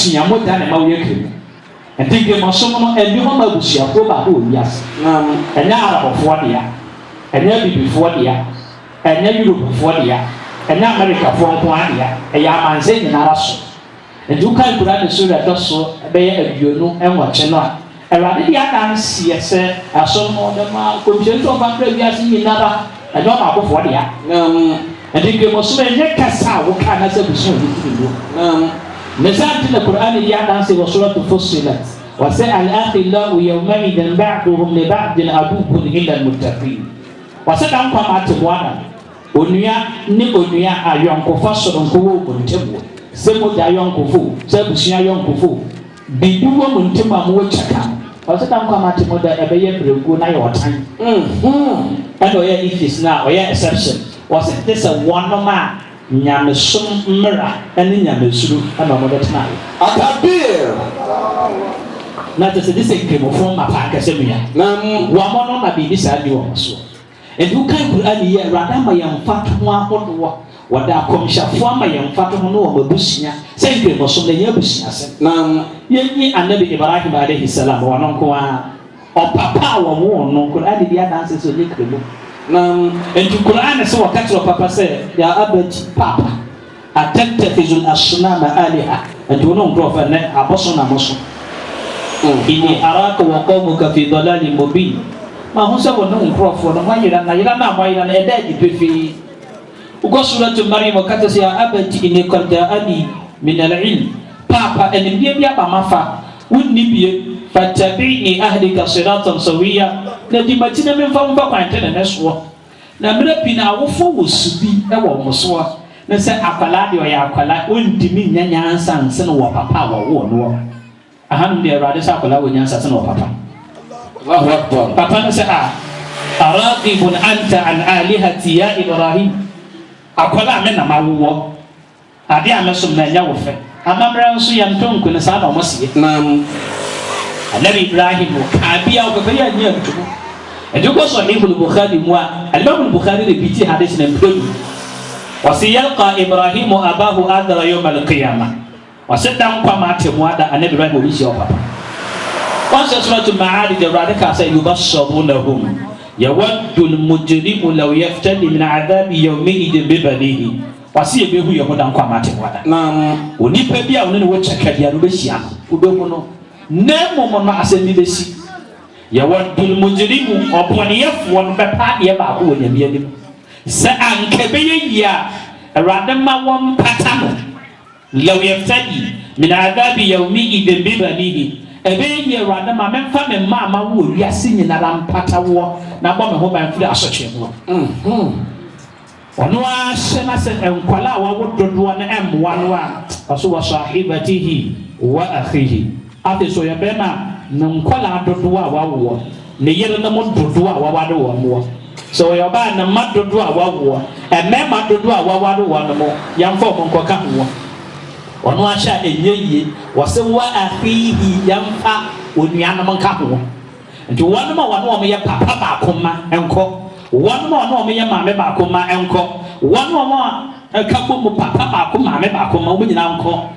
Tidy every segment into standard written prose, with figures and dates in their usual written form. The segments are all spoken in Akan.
siamo da na ma wo yekre entige mo so no ebi ho ma busuafo ba ho wiase enya arabofo de ya enya bibifo de ya enya Europefo de ya enya Americafo nko ade ya eya amanze nyina raso endu kan kura ne so da so be ye aduonu enwoche no a Erade di adansi ese aso no de ma komisen to ba pra biase nyina ba edo ma akofo de ya endige mo so enye kasa wo kana se busu ni tido نزلت القرآن اللي عند وسورة فصلت وسأل الأخلاء يومئذ بعضهم لبعض عدو إلا المتقين وسأل عنكم أتوانا ونيا نيونيا أيونكو فصلوا كوو منتبو سمو دايونكو سبسيا يونكو بيدو منتبو موتشكا وسأل عنكم أتوانا دا أبيه برغو نا يوتان أنا ويا إفيس نا ويا exception وسأل تسا وانما nyamesum mra ene nyamesuru ana mo de tena akabir na te se dise kemofo mapa akase bia na wa mo no na bi bisa di wo so edu kan Qur'an ye rada ma yamfa to ahodo wada komshafo ama yamfa to no wo mabusia se kemofo na nya busia se na yenyi annabi Ibrahim alayhi salam wa non ko a o papa wo mo no Qur'an di adanse so ni kremo na entu Qur'an se wakati wa papa se ya abati papa atattakhizul asnama aliha entu no ngrofa ne aboso na moso inni araka wa qawmuka fi dhalalin mubin ma hunsa bo no ngrofo no mayira na eda di pefi ugo suratu maryam wakati se ya abati inni qad ja'ani min al-ilm papa enbie bia ba mafa wonni bie fatabi'ni ahdika siratan sawiya na di matina me fa mfa kwante na neso na mira pina wofo wosubi e wo moso na se akwala de oya akwala ondimi nyanya ansanse no wo papa wo no aham de rade sa akwala wo nyansa se no papa Allahu akbar papa na se araqibun anta an alihati ya Ibrahim akwala me na mawo ade ameso na nya wo fe amamra nso yantonku ne sa na mo sie na Nabi Ibrahim kabia ukafanya nia mtumo ndiko sahih al-Bukhari mwa al-Imam al-Bukhari ripiti hadithi na mtumo wasiyalqa Ibrahim abahu adra yawm al-qiyamah wasadam kwa mate mwada Nabi Ibrahim ulishi papa wasa suratul Ma'arij radaka sayubashshirunhum yawaddu al-mujrimu law yaftadi min 'adhabi yawmin bi banihi wasiye behu yahudan kwa mate mwada na onipa bia woni wo chakadia no behia ubemu no nemo mo asemi besi ya wadul mujrimu oponief won bepa ye ba ko nyame anim sa ankabe ya radama won patano law yaftadi min adabi yawmi idin bi banihi ebe ye radama memfa me ma wo wiase nyina ram patawo na bo me ho ban firi asotwe ho ono a shena se enkwala wa wododo na emwa no a aso wa sahibatihi wa akhihi ate so yabema nkwala dodo a wawo ne yere na mo dodo a wawade wo mo so yoba na madodo a wawo emema dodo a wawade wo no mo yamfo mo nkoka ho ono ahya enyeye wose wa akhihi yamfa onuana mo nka ho nti wonu ma wonu mo ye papa ba koma enko wonu ma wonu mo ye mame ba koma enko wonu ma ka bo mo papa ba koma mame ba koma wo nyina enko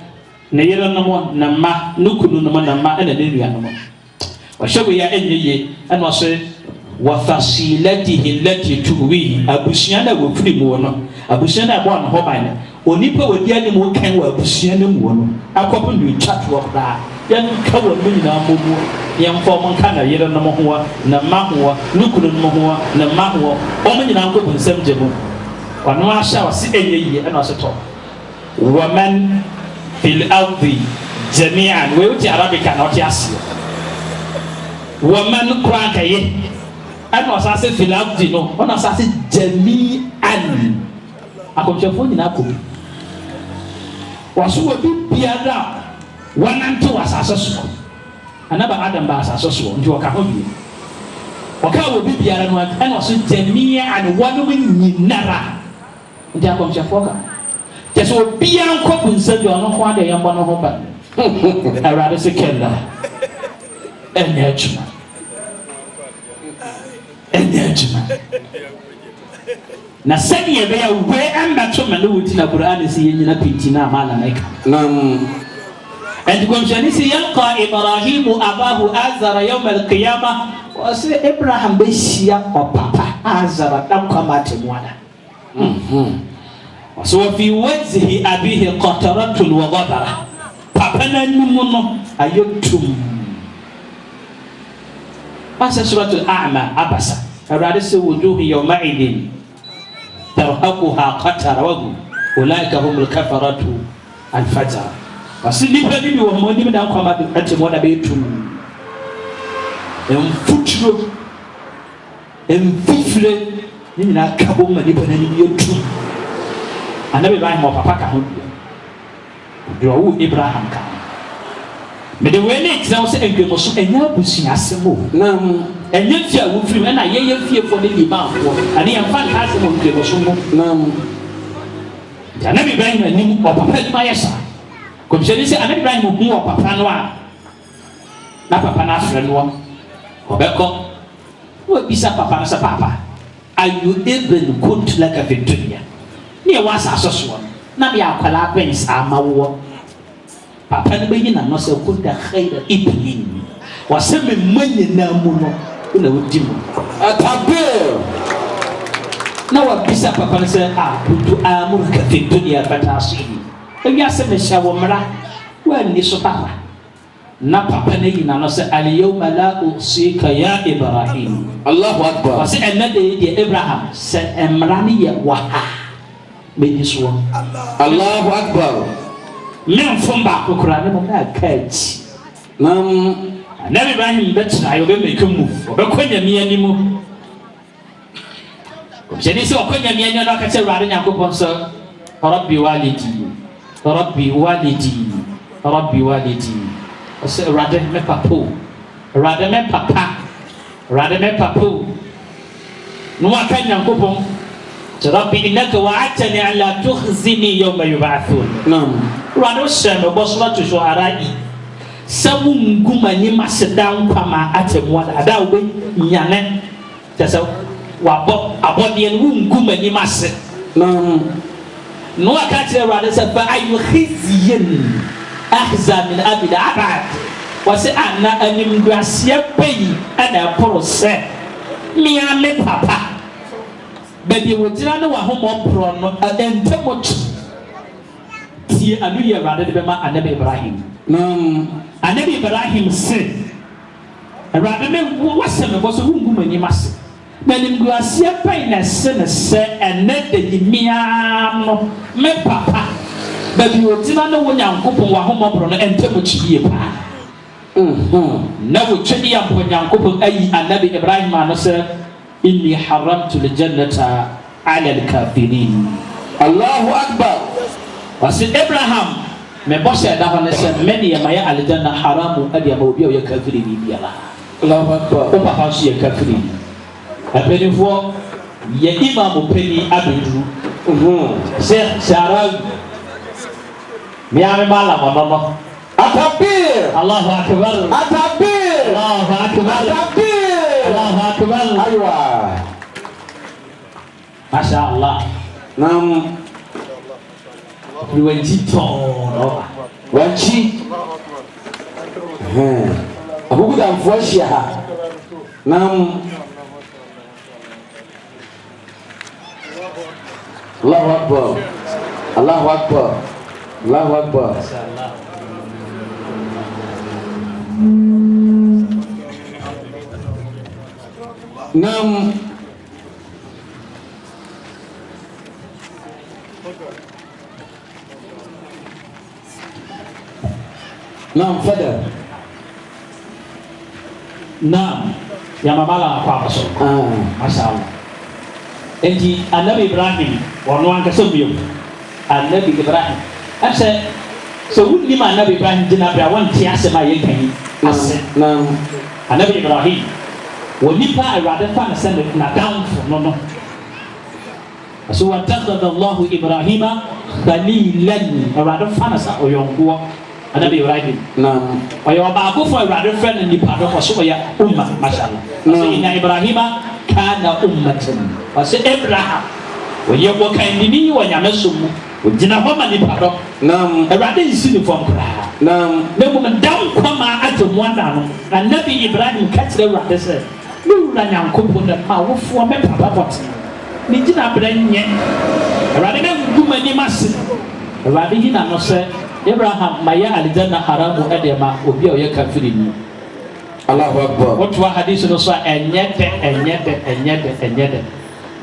ne yere no mo na ma nukunu no mo na ma ena ne nua no mo wa shabu ya enyeye ana so wa fasilatihi allati tuwi abusia na wo firi mu no abusia na bo na ho ban onipa wadi ani mu kan wa abusia na mu no akopo ndu chatwo da yan ka wo mu nyina mo mu yan fo mo kan na yere no mo ho na ma ho nukunu no mo ho na ma ho o mo nyina ko bunsam je mo wa no ahya wa si enyeye ana so to wa man fil ardi jami'an we uti arabika na uti asio wa man qur'anka ye ana asase fil ardi no ona asase jami'an akomchefo nyina ko waso wa bibiara wanante wasase so anaba adam ba asase so nti waka ho bi waka wo bibiara no ana so jami'an wanu nyinara nti akomchefo ka Jesu bia nko bunsa bi ono ko ade yambo no ho ba arade se kella enejuma na sani ye be ya we amba to me no wuti na Qur'an si ye nyina pinti na amala maika And Gomshanisi Yanka Ibrahim Abahu Azara Yom al Qiyamah was Abraham Beshia or Papa Azara Damkamatimwana. So if he weds he Abihi Qataratul Wagabara Papa Namuno Ayotum Pasa Suratul A'ma Abasa Radis Wuduhi Yomaidin Tarhaquha Qatarawagu Ulaika humul Kafaratu Al Fajr. Parce que nipa ni wo mo ni me dan kwama ate mo da be tum futuro fifre ni na kabo ma nipa na ni yotum anabe ba mo papa ka ho do wo Abraham ka me de we ne tira wo se enkwemo so enya busia asemo nam enya fia wo firi na ye fie fo ne ni ma fo ani ya fan ka asemo enkwemo so mo nam anabe ba ni mo papa ni ma yesa comme je disais anabi Ibrahim mu papa no a na papa na afre no obeko wo bisa papa na sa papa ayu even kunt laka fi dunya ni wa sa so na ya kwala ben sa mawo papa ne bayi na no se kunta khaira ibnin wa sami manyi na mu no na wodi mu atabir na wa bisa papa na se kuntu amurka fi dunya fatasihi eya se me sha wo mra wa ni so papa na papa ne yina no se al yawma la usika ya Ibrahim Allahu akbar wase enade de Abraham se emra ni ye wa me ni so Allahu akbar men fomba ko kura ne mo na kaji nam na Ibrahim betra yo be make move be kwanya mi animu ko je ni se kwanya mi animu na ka che rade Yakobon so rabbi walidi Rabbi walidi rade me papo rade me papa no akan Yakobon Rabbi innaka wa'atani ala tukhzini yawma yub'athun nam rade shame boswa to shuara'i samu nguma ni masedan kwama atemwa ada we nyane tesa wabo abodie nguma ni mase nam no akatire rade se fa ayu khizyin ahza min abid abad wase anna anim duasia peyi ana porose mia me papa bedi wotira ne wa homo pro no entemot tie anu ye rade de bema anabi Ibrahim nam anabi Ibrahim se rade me wase me boso nguma ni mase Benim guasia pay na se ene de yimia no me papa baby otina no wo Nyankopon wa homobro no entemu chie pa na wo twedi ya mpo Nyankopon ayi anabi Ibrahim no se inni haramtu aljannata ala alkafirin Allahu akbar wasi Abraham me bosse da ho ne se me ne ya aljanna haramu adi ma obi o ya kafirin biara Allahu akbar o papa so ya kafirin Apenifo ye imam peni abedu Sheikh Sharawi miame mala monono atabir Allahu akbar atabir Allahu akbar atabir Allahu akbar aywa Masha Allah nam Luwenji tono wanchi abuguda mfuashia nam Allahu akbar Allahu akbar Allahu akbar nam fada nam ya mabala kwa so Masha Allah enti anabi Ibrahim wono anka so biyo anabi Ibrahim ase so wudi ma anabi Ibrahim dina bra won ti ase ma yekan ase nam anabi Ibrahim woni pa arade fa na send na down for no so watakhadha Allah Ibrahima khalilan arade fa na sa oyongo anabi Ibrahim nam oyo ba ko fo arade friend ni pa do so ya umma mashallah so ina Ibrahima kana ummatan wase Abraham woye ko kan ni wa nyame sumu Ojina ho ma nipa do. Nam. Awurade nsi ne fam kra. Nam. Na mu dam kwama ato mu ada no. Annabi Ibrahim ka kire Awurade sɛ, "Me wura Nyankopɔn na ma wo fo me papa bot." Ni gina branye. Awurade na guma ni mase. Awurade gina no sɛ, "Abraham ma ya aljanna haramu edema obi a oyɛ kafiri ni." Allahu Akbar. What wa hadith no so enyede.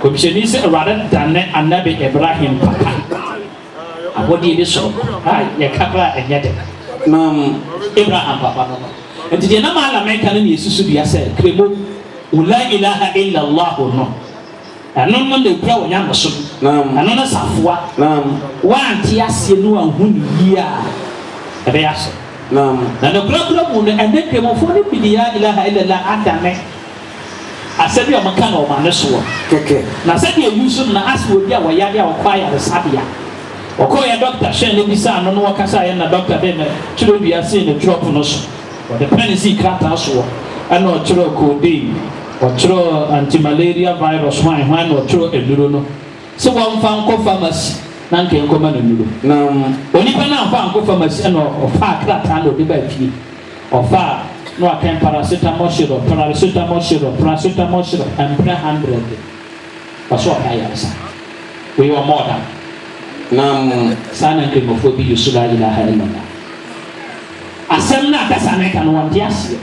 Komisheni sɛ Awurade dane Annabi Ibrahim papa. Abodi bi so. Ya kabra enyede. Nam. Abraham papa no. Enti de na mala meka no Yesu bia sɛ kremo la ilaha illa Allah no. Ano no de kura wonya no so. Nam. Ano no safoa. Nam. Wa anti asie no ahu ni yia. Ebe ya so. Nam. Na no kura mu no ende kremo fo ne bi ya ilaha illa Allah adame. Asabi o maka no ma ne so. Keke. Na sabi e yusu na aso obi a woya de a wokwaya de sabia. Okoya doctor shen ne bisa no no wakasa ye na doctor de na chiro bia se ne drop no so. The pen is krata so. Ano chiro codeine. O chiro anti-malaria virus one o chiro eduro no. So one fan ko pharmacy na nke nkoma no nulo. Nam. Oni pa na fan ko pharmacy no o fa krata no de ba fi. O fa no akan paracetamol syrup and 100. Paso kaya sa. We were more than. Nam. Sana nkemofo bi yusula ilaha illallah. Asem na kasa na kan won diase.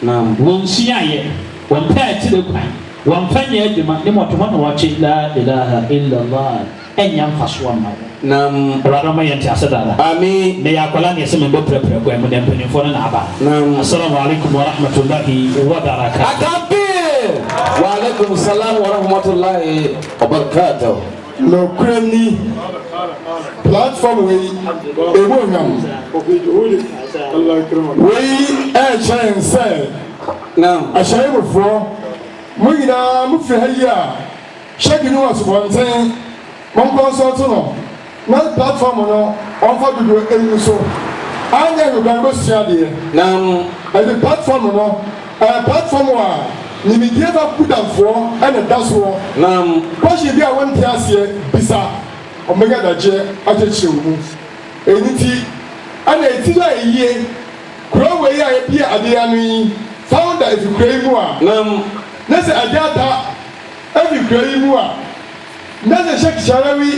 Nam. Won siaye, won pa ti de kwan. Won fanya adwuma ne motomo na wache la ilaha illallah. Enya mfaso ma. Nam. Rama yenti asadala. Amin. Ne yakola ne sema mbo prepare kwa mo dem penifo na aba. Nam. Assalamu alaikum wa rahmatullahi wa barakatuh. Akabir. Wa alaikum salam wa rahmatullahi wa barakatuh. No kremni platform we ewonyam we chain say Nam. ashayefo mo nyina mo fi haya sheki no asubonten mo consult no na platform no on fa dudu enu so anya you can go share there Nam. the platform no platform wa ni mi die ba kudafo ene daso Nam. Kwashi bi a won ti ase bisa omega daje ajeche mu eniti ana eti la yiye kuro we ya e bi ade anu yi founder if you pray mu a Nam. na se ajata if you pray mu a na se shek sharawi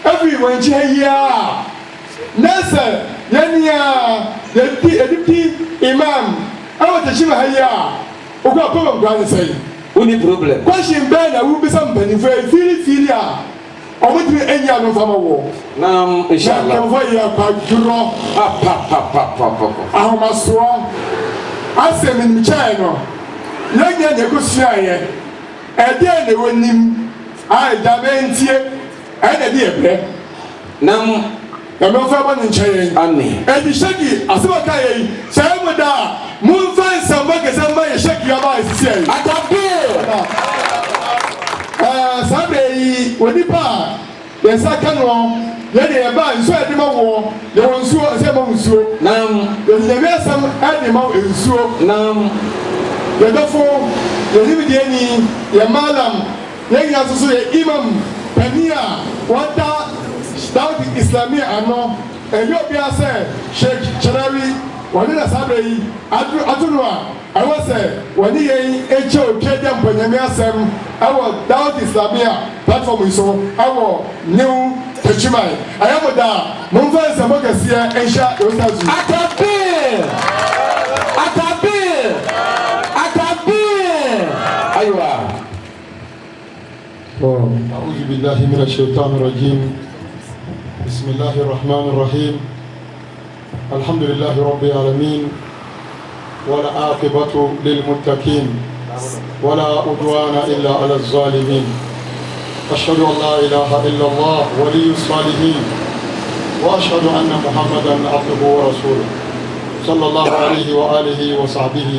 every wanchi hiya na se yania edipti imam awo te shima hiya okwa ko ngwa say Uni problem. question ben na wo bisa mpanifo fili a omutri enya no fama wo Nam. Inshallah. Kan fa ya pa duro ahomaso asem ni chai no yenya ne kusua ye ede ne wonim ai da bentie ede de ebre Nam. na me fa ba ni chai Amen. edi sheki asema kai yi sai mu da mun fa nsamba ke samba ye sheki ya ba sisi yi Akabir. Sabe yi onipa yesa kanu ye de ba nso ede ma wo ye won nso se ma nso Nam. ye de be sam ede ma nso Nam. ye dofo ye ni de ni ye malam ye ya so ye imam pania wata Dawud Islamia ano eyo bia se Sheikh Charawi wani na sabe yi atunwa awo se wani ye eche otwede mpanyame asem awo Dawud Islamia platform iso awo new techimai ayamoda mumfa nsemo kase ensha otazu Akabir. Aywa. أعوذ بالله من الشيطان الرجيم بسم الله الرحمن الرحيم الحمد لله رب العالمين ولا عاقبة للمتقين ولا عدوان إلا على الظالمين أشهد أن لا إله إلا الله ولي الصالحين وأشهد أن محمدا عبده ورسوله صلى الله عليه وآله وصحبه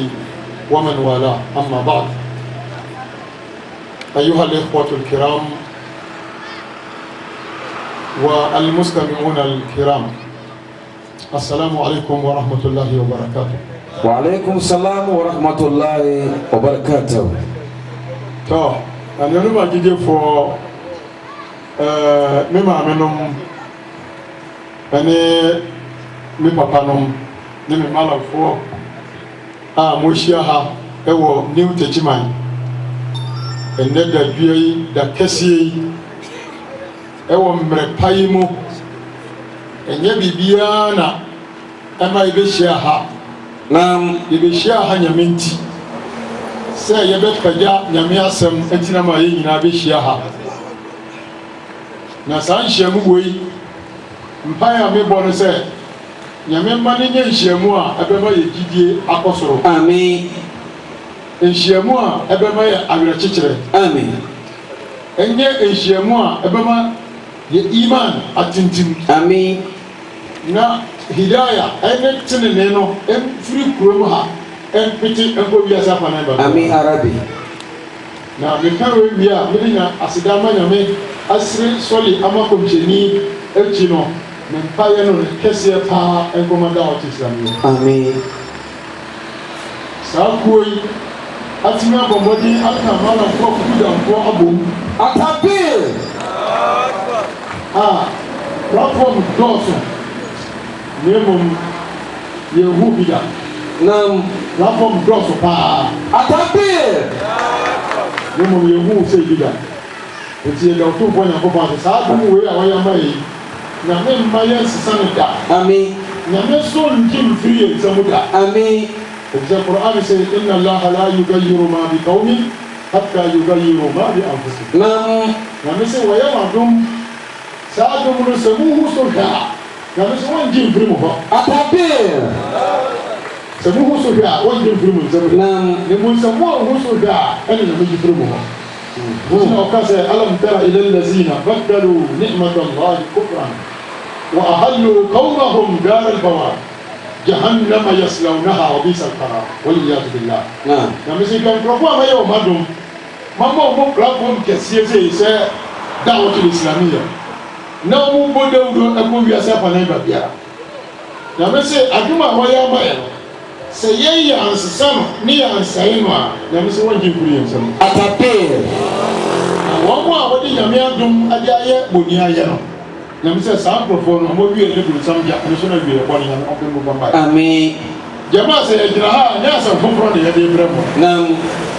ومن والاه أما بعد أيها الإخوة الكرام والمستمعون الكرام السلام عليكم ورحمة الله وبركاته. وعليكم السلام ورحمة الله وبركاته. أنا نما جيجي فو مما منهم ɛne me papa no ne me malamfoɔ a mohyia ha ɛwɔ New Techiman ɛnɛ da dua yi da kɛseɛ yi ɛwɔ mmerɛ pa yi mu ɛnyɛ biribiara na ɛma yɛbɛhyia ha na yɛbɛhyia ha nyame nti sɛ yɛbɛpagya nyame asɛm atina ma yɛn nyinaa bɛhyia ha na saa nhyiamu wei mpae a mebɔ no sɛ nyame mma no nyɛ nhyiamu a ɛbɛma yɛ gyidie akɔ soro amen nhyiamu a ɛbɛma yɛ awerɛkyekyerɛ amen ɛnyɛ nhyiamu a ɛbɛma yɛ iman atintim amen na hidaya ɛne tenene no ɛmfiri kurom ha ɛmpete ɛnkɔ wiase afanan ba amen arabi na meka wei a mede nya aseda ma nyame asere sɔle ama kɔmhyɛni akyi no ne mpaeɛ no ne kɛseɛ paa ɛnkɔma da ɔte islamio amen saa kuo yi atumi abɔ mmɔden aka malamfoɔ kukudamfoɔ abom atabir a platform dɔɔso na mmom yɛhu bi da nam platform dɔɔso paa atabir na mmom yɛhu sɛ bi da nti yɛda ɔtomfoɔ nyankopɔn ase saa adom wei a wɔyɛ ama yɛi nyame mma yɛnsesa no da amen nyame so ngye mfiri yɛ nsɛm da amen ɛfisɛ Qur'an sɛ inna allaha la yugayiru ma bi qawmin hatta yugayiru ma bi anfusihim nam nyame sɛ wɔyɛ m'adom saa adom no sɛ muhu so hwɛ a nyame sɛ wɔngye mfiri mu hɔ atabir sɛ muhu so hwɛ a wɔngye mfiri mu nsɛm nam ne mu sɛ moanhu so hwɛ a ɛne nyame gye mfiri mu hɔ ntina ɔka sɛ alam tara ila allazina baddalu ni'mata allahi kufran wa ahallu qawmahum dar albawar jahannama yaslawnaha wa bisa alqarar waliyadu billah nam nyame sɛ nkurɔfoɔ a mayɛ ɔma dom mama ɔmɔ platform kɛseɛ sɛ da'watul islamiyya na ɔmo bɔ dawudo ɛkɔ wiase afanan ba biara nyame sɛ adom a wɔyɛ ama yɛ no sɛ yɛyɛ ansesa no ne yɛ ansae no a nyame sɛ wɔngye mfiri yɛn nsɛm atabir na wɔn a wɔde nyame adom ade ayɛ bɔni ayɛ no nyame sɛ saa nkurɔfoɔ no ɔmɔ wie ne burusam gya ne so na wie ɛbɔ ne nyame ɔpɛ mu bɔ mbae amen gyama sɛ yɛgyina ha a nyɛ asɛm foforɔ ne yɛde brɛ mo nam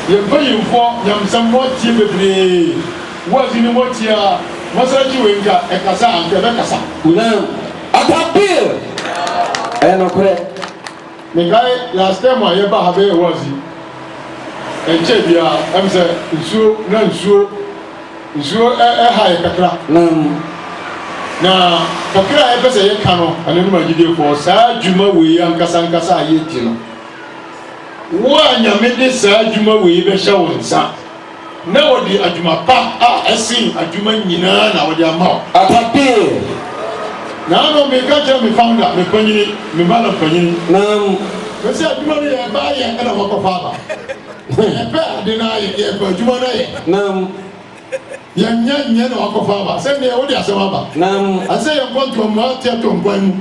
yɛmfa yimfoɔ nyamsɛm mɔtie bebree woasi ne mɔtie a masakyi wei nka ɛkasa anka ɛbɛkasa nam atabir ɛyɛ nokorɛ mekae last time a yɛba ha bɛyɛ woasi ɛnkyɛ bia ɛm sɛ nsuo ɛha yɛ kakra nam na kakra a ɛpɛ sɛ yɛka no ananom agyidiefoɔ saa adwuma wei ankasa a yɛdi no wo a nyame de saa adwuma wei bɛhyɛ wo nsa na wɔde adwuma pa a ɛsen adwuma nyinaa na wɔde ama wo atabir na ano meka kyerɛ me founder me panyini me mala panyini nam mɛsɛ adwuma no yɛ ɛbaa yɛ ɛna wɔkɔfa aba yɛpɛ ade no ayɛ yɛpɛ adwuma no ayɛ nam yɛnyɛ na wɔkɔfa aba sɛdeɛ wode asɛm aba nam asɛ yɛnkɔ ntɔmma teɛtɔ nkwan mu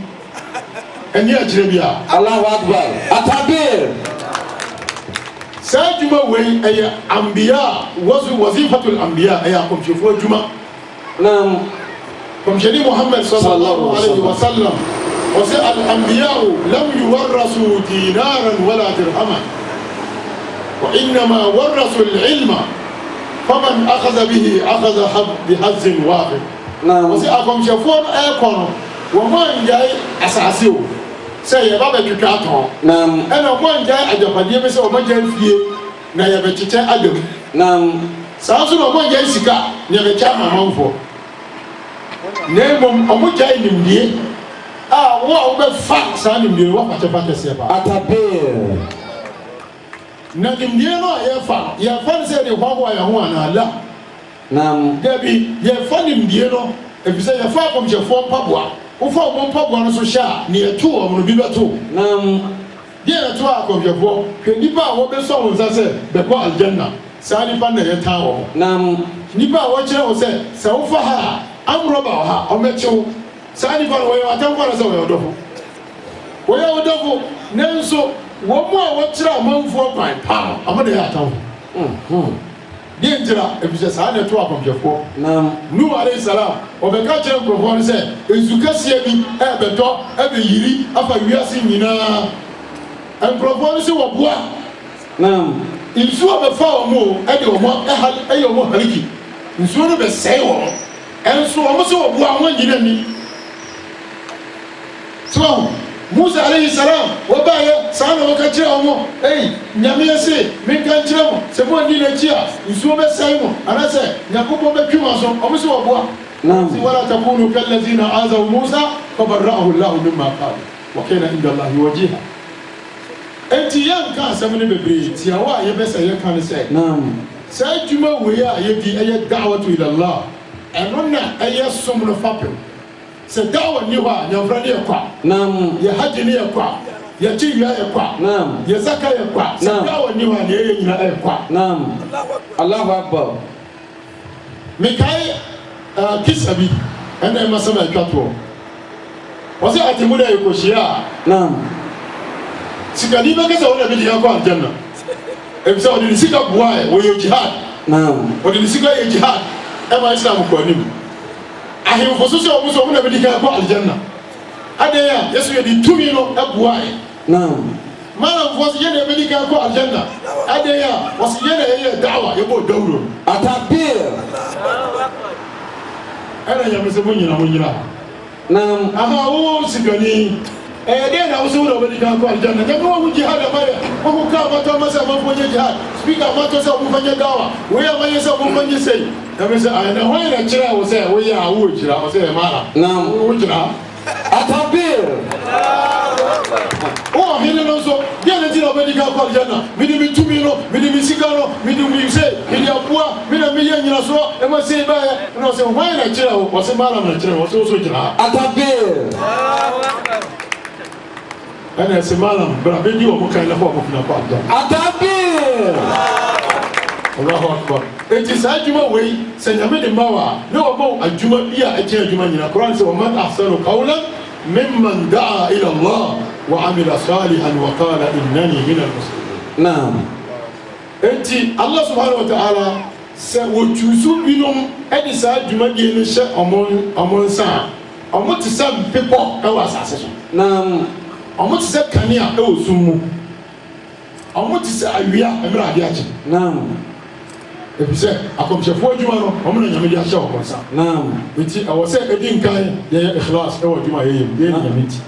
ɛne akyerɛ bi a allahu akbar atabir saa adwuma wei ɛyɛ ambiya wazifatul ambiya ɛyɛ akɔmhyɛfoɔ adwuma nam kɔmhyɛni muhammad sallallahu alaihi wasallam ɔsɛ al-ambiya'u lam yuwarrasu dinaran wala dirhaman wa innama warrasu al-ilma faman akhadha bihi akhadha bihazzin wahid nam ɔsɛ akɔmhyɛfoɔ no ɛrekɔ no wɔn angyae asase o sɛ yɛba bɛtwitwa atɔn nam ɛna wɔn angyae agyapadeɛ bi sɛ wɔn agyae fie na yɛbɛkyekyɛ adam nam saa nso na wɔn angyae sika na yɛbɛkyɛ amamanfoɔ na mmom wɔn gyae nimdie a wo a wobɛfa saa nimdie no wɔafakyɛfa kɛseɛ paa atabir na nimdie no a yɛfa no sɛ yɛde hoahoa yɛn ho anaa la nam dabi yɛfa nimdie no ɛfisɛ yɛfa akɔmhyɛfoɔ mpaboa wofa wɔn mpaboa no so hyɛ a ne yɛto wɔn no bi bɛto nam deɛ yɛto a akɔmhyɛfoɔ hwɛ nnipa a wɔbɛsɔ wɔn nsa sɛ bɛkɔ aljanna saa nnipa na yɛtaa wɔn nam nnipa a wɔkyerɛ wo sɛ sɛ wofa ha a amrɔba wɔ ha ɔmɛkyew saa nnipa no wɔyɛ atamfoɔ no sɛ wɔyɛ ɔdɔfo wɔyɛ ɔdɔfo nanso wɔn a wɔkyerɛ amanfoɔ kwan paa ɔmo de yɛ atamfo deɛ ngyira ebisɛ saa na ɛto akɔmhyɛfoɔ Naam. Nuhu alayhi salam ɔbɛka kyerɛ nkurɔfoɔ no sɛ nsu kɛseɛ bi ɛbɛtɔ ɛbɛyiri afa wiase nyinaa nkurɔfoɔ no sɛ wɔboa Naam. nsuo bɛfa wɔn o ɛde wɔn ɛyɛ wɔn haliki nsuo no bɛsɛe wɔn ɛnso wɔn sɛ wɔboa wɔn nyina ni so Musa alayhi salam wɔbaayɛ saa na wɔka kyerɛ wɔn ɛyi nyame se menka nkyerɛ mo sɛ mo ani n'akyi a nsuo bɛsɛe mo anaasɛ nyankopɔn bɛtwe mo aso wɔn sɛ wɔboa si wala takunu kallazina azaw Musa fabarra'ahu Allahu mimma qalu wa kana inda Allahi wajiha enti yɛnka asɛm no bebree tia hɔ a yɛbɛsɛ yɛka no sɛ saa adwuma wei a yɛdi ɛyɛ da'watu ila Allah ɛno na ɛyɛ som no fapem sɛ da'wa ni hɔ a nyamfra ne yɛ kwa yɛ hagye ne yɛ kwa yɛ kyi wia yɛ kwa yɛ zaka yɛ kwa sɛ da'wa ni hɔ a ne yɛyɛ nyina ɛyɛ kwa Allahu Akbar mekae kisa bi ɛna ɛma sɛ ma atwa toɔ wɔ sɛ atemu da yɛkɔhyia a sikani bɛkɛ sɛ wona bi de yɛkɔ aljanna ebisɛ ɔde ne sika boaɛ wɔyɛ jihad ɔde ne sika yɛ jihad ɛma islam kɔ anim ahemfo so sɛ ɔmo sɛ ɔmo na bi de yɛkɔ aljanna adeɛ a yɛsɛ yɛde tumi no ɛboaɛ malamfoɔ sɛ yɛde bi de yɛkɔ aljanna adeɛ a wɔsɛ yɛde yɛyɛ dawa yɛbɔ dawuro atabir ɛna nyame sɛ mo nyina aha wo sikani ɛyɛ na woso wona wobɛdi kan kɔ aljanna nyame wa wo jihad amayɛ woko ka amatɔ ma sɛ amafo nyɛ jihad speaker amatɔ sɛ ɔmomfa nyɛ dawa woyɛ amayɛ sɛ ɔmomfa nyɛ sei nyame sɛ ayɛ na hɔn na kyerɛ wo sɛ woyɛ a wowɔ kyira wo sɛ yɛ maana wo gyina atabir wo ɔhene no nso deɛ ne nti na wobɛdi kan kɔ aljanna mede me tumi no mede me sika no mede me sɛ mede aboa mede meyɛ nyinasoɔ ɛma sei bɛyɛ na ɔsɛ hɔn na kyerɛ wo ɔsɛ maana na kyerɛ wo ɔsɛ wo so gyina atabir ɛna ɛsɛ malam bra bɛdi wɔ mo kan na hɔ a mofina kɔ aljanna atabir Allahu Akbar enti saa adwuma wei sɛ nyame de ma wa na wɔbɔ adwuma bi a ɛkyɛn adwuma nyina Quran sɛ wɔman ahsanu qawlan mimman da'a ila Allah wa amila salihan wa qala innani minal muslimin enti Allah subhanahu wa ta'ala sɛ wɔtuusu binom ɛde saa adwuma die no hyɛ ɔmo nsa a ɔmo te sɛ mpepɔ ɛwɔ asase so ɔmo te sɛ kanea ɛwɔ sum mu ɔmo te sɛ awia ɛmmerɛ ade akye efisɛ akɔmhyɛfoɔ adwuma no ɔmo na nyame de ahyɛ wɔn nsa nti ɛwɔ sɛ ɛdi nkan yɛyɛ ikhlas ɛwɔ adwuma yɛyɛ mu yɛyɛ nyame ti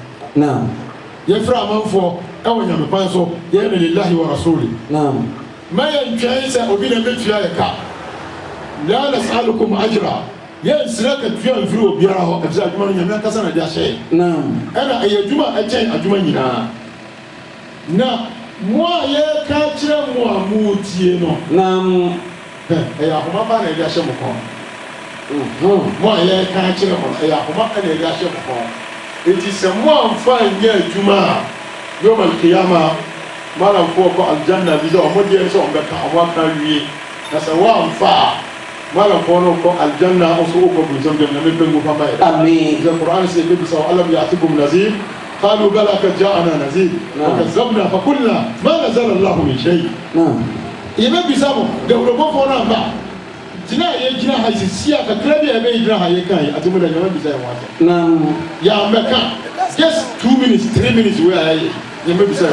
yɛfrɛ amanfoɔ ɛwɔ nyame kwan so yɛyɛ no lillahi wa rasuli ma yɛ ntwɛn sɛ obi na bɛtua yɛ ka la nas'alukum ajra yɛnsrɛ ka tua mfiri obiara hɔ ɛfisɛ adwuma no nyame ankasa na de ahyɛ ɛna ɛyɛ adwuma ɛkyɛn adwuma nyinaa na mo a yɛka kyerɛ mo a motie no ɛyɛ ahoma ba na ɛde ahyɛ mo kɔn mo a yɛka kyerɛ mo ɛyɛ ahoma na ɛde ahyɛ mo kɔn enti sɛ mo amfa nyɛ adwuma a yom alkiyama malamfoɔ kɔ aljanna bi sɛ ɔmo deɛ sɛ ɔmbɛka ɔmo aka wie na sɛ woamfa a malamfoɔ no kɔ aljanna ɔso wokɔ bunsɛm dɛm na mepɛ ngu papa yɛ sɛ Qur'an sɛ bɛbisa wo alam ya'tikum nazir قالوا بلى قد جاءنا نذير وكذبنا فقلنا ما نزل الله من شيء يبقى بيسامو دوربو فونا با جنا يجنا هاي سيا ككلبي ابي يجنا هاي كاي اتمو دا يما بيسا يما يا مكا just 2 minutes 3 minutes we are يما بيسا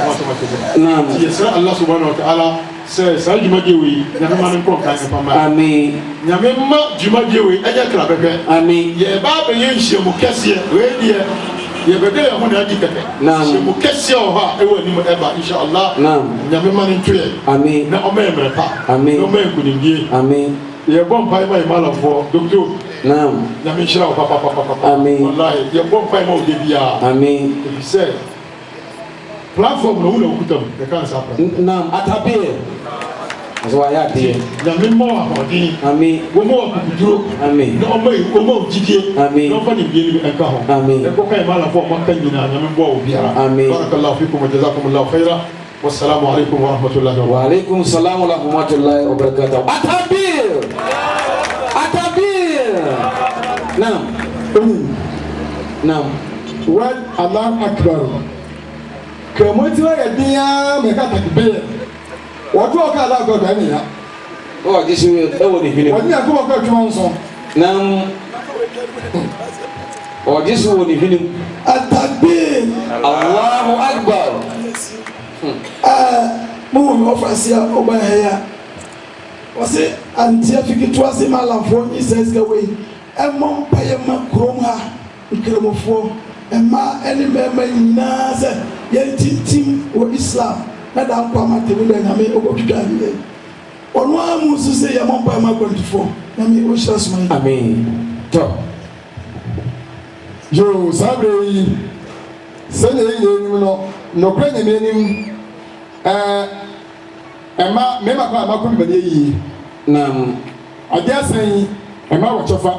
يما يسرا الله سبحانه وتعالى سي جماجي وي نما من كون كان فما امين nyame ma jumadi we eja kra bebe amen ye ba be ye nhyiamu kese we die ye bebe ye ho na di pepe nhyiamu kese o ha e wani mu eba inshallah nyame ma ne ntwe amen na o ma emre pa amen no ma ekunimdie amen ye bom pai mai malafo doctor nyame shira o papa amen wallahi ye bom pai ma o de bia amen if say platform no una okutam e kan sa atabe aso ya de nyame mo ahodi amen wo mo akuduro amen no mo ko mo jidie amen no fa ni bie ni enka ho amen e ko kai mala fo mo kan nyina nyame bo o biara amen barakallahu fikum wa jazakumullahu khaira wassalamu alaikum wa rahmatullahi wa alaikum salam wa rahmatullahi wa barakatuh atabir naam wa Allah akbar kamo ti wa ya dia me ka takbir wato ka Allah go gani ya Oh, this is what if you Wọ́n ní àkókò kọ́ ẹ̀tún wọn sọ. Now, oh, this is what if you Àtàgbé. Allahu Akbar. Mo wọ ọfàsí ọba ẹ̀yà. Wọ́n sẹ́ àǹtí ẹ̀fíkì tó wá sí máa lànfọ́ ní sẹ́sìkẹ́ wẹ̀ yìí. Ẹ mọ mpáyẹ mọ kurom ha nkìrìmọ̀fọ́. Ẹ má ẹni mẹ́ẹ̀mẹ́ nyinaa sẹ́ yẹn tintim wọ Islam. Ẹ dà nkọ́ àmà tẹ̀wé lẹ́yìn àmì ọkọ̀ twitwa yìí. Ọ̀nà àmú sísè yẹ mọ mpáyẹ mọ akọ̀ntìfọ́. Nyàmé ó ṣe àsùnmọ̀ yìí. Amen. Tọ́. Yo sábẹ́ yìí sẹ́ni èyí yẹn ni no nọ̀kúrẹ́ nyẹ̀mẹ́ ni ẹ̀ma mẹ́ẹ̀mà kọ́ àmà kọ́ nígbàdí yìí. Naam. Adé asẹ́yìn ẹ̀ma wọ̀ kyẹ́fà.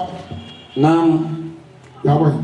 Naam. Yàwọ̀ yìí.